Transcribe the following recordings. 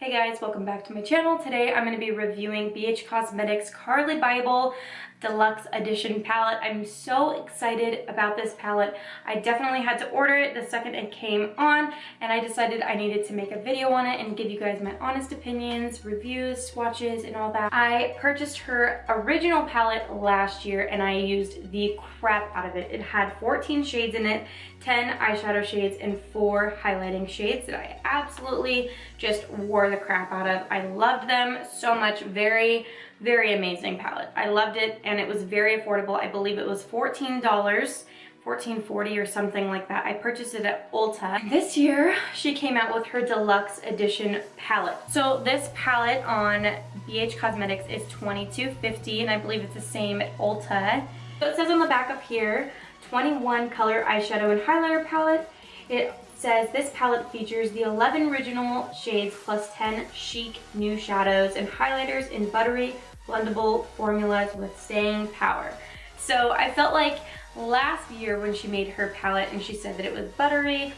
Hey guys, welcome back to my channel. Today I'm going to be reviewing BH Cosmetics Carli Bybel Deluxe Edition palette. I'm so excited about this palette. I definitely had to order it the second it came on, and I decided I needed to make a video on it and give you guys my honest opinions, reviews, swatches, and all that. I purchased her original palette last year and I used the crap out of it. It had 14 shades in it, 10 eyeshadow shades, and 4 highlighting shades that I absolutely just wore the crap out of. I loved them so much. Very amazing palette. I loved it, and it was very affordable. I believe it was $14, $14.40 or something like that. I purchased it at Ulta. This year she came out with her Deluxe Edition palette. So this palette on BH Cosmetics is $22.50, and I believe it's the same at Ulta. So it says on the back of here, 21 color eyeshadow and highlighter palette. It says this palette features the 11 original shades plus 10 chic new shadows and highlighters in buttery blendable formulas with staying power. So I felt like last year when she made her palette and she said that it was buttery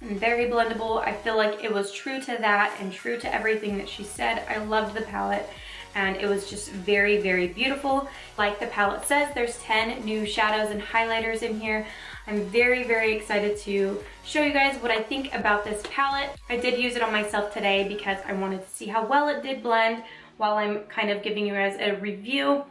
and very blendable, I feel like it was true to that and true to everything that she said. I loved the palette and it was just very beautiful. Like the palette says, there's 10 new shadows and highlighters in here. I'm very excited to show you guys what I think about this palette. I did use it on myself today because I wanted to see how well it did blend while I'm kind of giving you guys a review.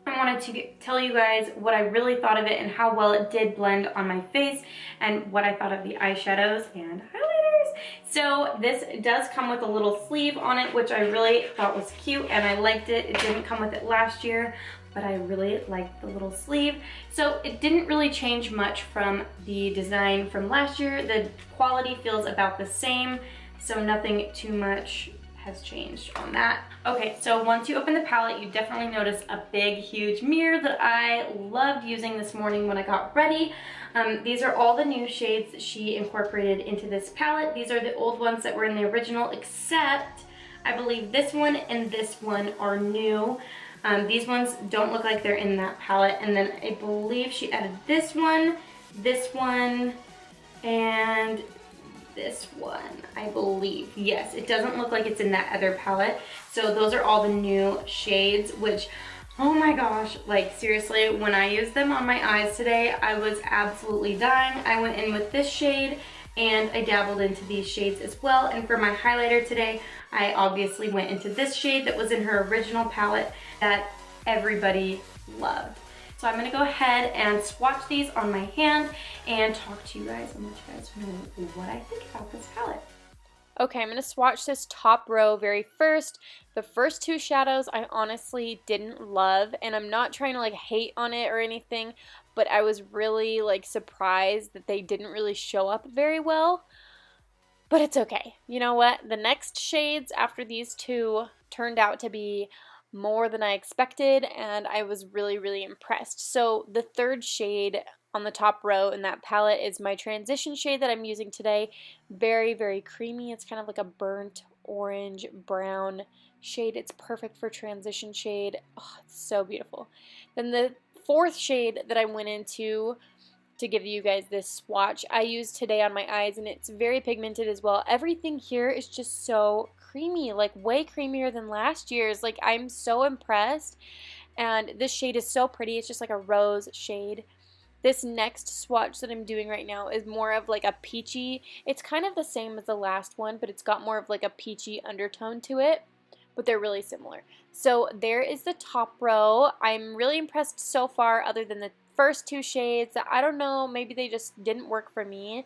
I wanted to tell you guys what I really thought of it and how well it did blend on my face and what I thought of the eyeshadows and highlighters. So this does come with a little sleeve on it, which I really thought was cute and I liked it. It didn't come with it last year, but I really liked the little sleeve. So it didn't really change much from the design from last year. The quality feels about the same, so nothing too much has changed on that. Okay, so once you open the palette, you definitely notice a big, huge mirror that I loved using this morning when I got ready. These are all the new shades that she incorporated into this palette. These are the old ones that were in the original, except I believe this one and this one are new. These ones don't look like they're in that palette, and then I believe she added this one, and this one, I believe. Yes, it doesn't look like it's in that other palette. So those are all the new shades, which, oh my gosh, like seriously, when I used them on my eyes today, I was absolutely dying. I went in with this shade and I dabbled into these shades as well. And for my highlighter today, I obviously went into this shade that was in her original palette that everybody loved. So I'm gonna go ahead and swatch these on my hand and talk to you guys and let you guys know what I think about this palette. Okay, I'm going to swatch this top row very first. The first two shadows I honestly didn't love, and I'm not trying to like hate on it or anything, but I was really like surprised that they didn't really show up very well. But it's okay. You know what? The next shades after these two turned out to be more than I expected, and I was really impressed. So the third shade on the top row in that palette is my transition shade that I'm using today. Very creamy. It's kind of like a burnt orange brown shade. It's perfect for transition shade. Oh, it's so beautiful. Then the fourth shade that I went into to give you guys this swatch, I used today on my eyes, and it's very pigmented as well. Everything here is just so creamy, like way creamier than last year's. Like, I'm so impressed, and this shade is so pretty. It's just like a rose shade. This next swatch that I'm doing right now is more of like a peachy. It's kind of the same as the last one, but it's got more of like a peachy undertone to it, but they're really similar. So there is the top row. I'm really impressed so far, other than the first two shades. I don't know, maybe they just didn't work for me.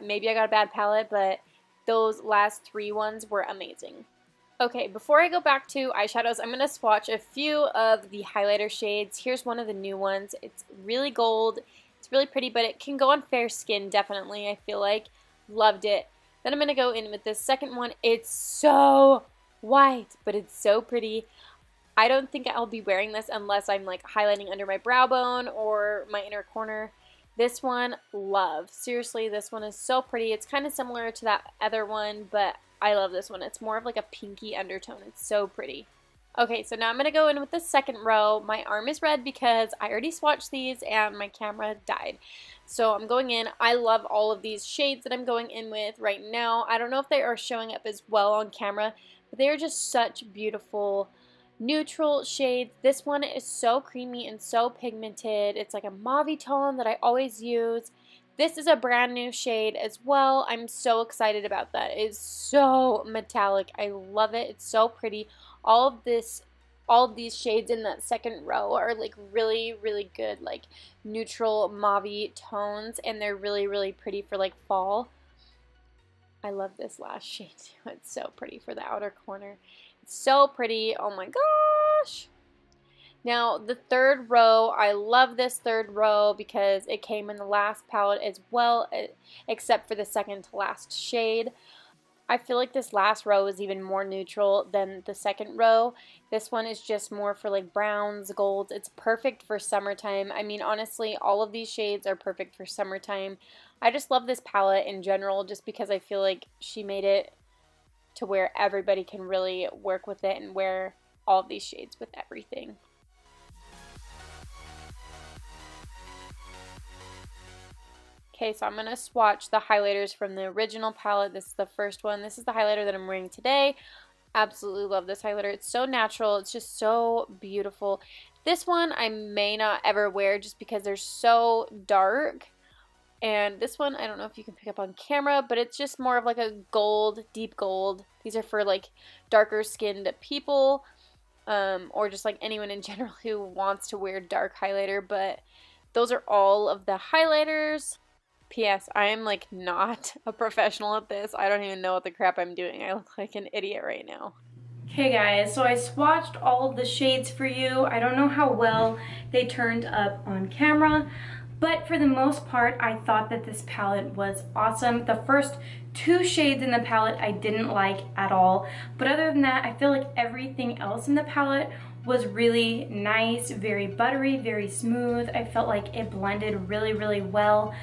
Maybe I got a bad palette, but those last three ones were amazing. Okay, before I go back to eyeshadows, I'm going to swatch a few of the highlighter shades. Here's one of the new ones. It's really gold. It's really pretty, but it can go on fair skin, definitely, I feel like. Loved it. Then I'm going to go in with this second one. It's so white, but it's so pretty. I don't think I'll be wearing this unless I'm like highlighting under my brow bone or my inner corner. This one, love. Seriously, this one is so pretty. It's kind of similar to that other one, but I love this one. It's more of like a pinky undertone. It's so pretty. Okay, so now I'm going to go in with the second row. My arm is red because I already swatched these and my camera died. So I'm going in. I love all of these shades that I'm going in with right now. I don't know if they are showing up as well on camera, but they are just such beautiful neutral shades. This one is so creamy and so pigmented. It's like a mauve tone that I always use. This is a brand new shade as well. I'm so excited about that. It's so metallic. I love it. It's so pretty. All of these shades in that second row are like really, really good, like neutral mauve tones, and they're really, really pretty for like fall. I love this last shade too. It's so pretty for the outer corner. It's so pretty. Oh my gosh. Now, the third row, I love this third row because it came in the last palette as well, except for the second to last shade. I feel like this last row is even more neutral than the second row. This one is just more for like browns, golds. It's perfect for summertime. I mean, honestly, all of these shades are perfect for summertime. I just love this palette in general just because I feel like she made it to where everybody can really work with it and wear all of these shades with everything. Okay, so I'm going to swatch the highlighters from the original palette. This is the first one. This is the highlighter that I'm wearing today. Absolutely love this highlighter. It's so natural. It's just so beautiful. This one I may not ever wear just because they're so dark. And this one, I don't know if you can pick up on camera, but it's just more of like a gold, deep gold. These are for like darker skinned people, or just like anyone in general who wants to wear dark highlighter. But those are all of the highlighters. P.S. I am like not a professional at this. I don't even know what the crap I'm doing. I look like an idiot right now. Okay guys, so I swatched all of the shades for you. I don't know how well they turned up on camera, but for the most part, I thought that this palette was awesome. The first two shades in the palette I didn't like at all, but other than that, I feel like everything else in the palette was really nice, very buttery, very smooth. I felt like it blended really, really well.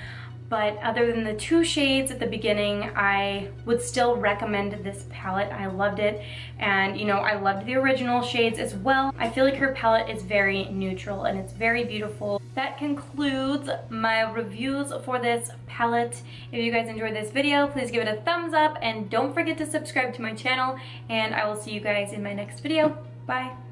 But other than the two shades at the beginning, I would still recommend this palette. I loved it. And you know, I loved the original shades as well. I feel like her palette is very neutral and it's very beautiful. That concludes my reviews for this palette. If you guys enjoyed this video, please give it a thumbs up and don't forget to subscribe to my channel, and I will see you guys in my next video. Bye.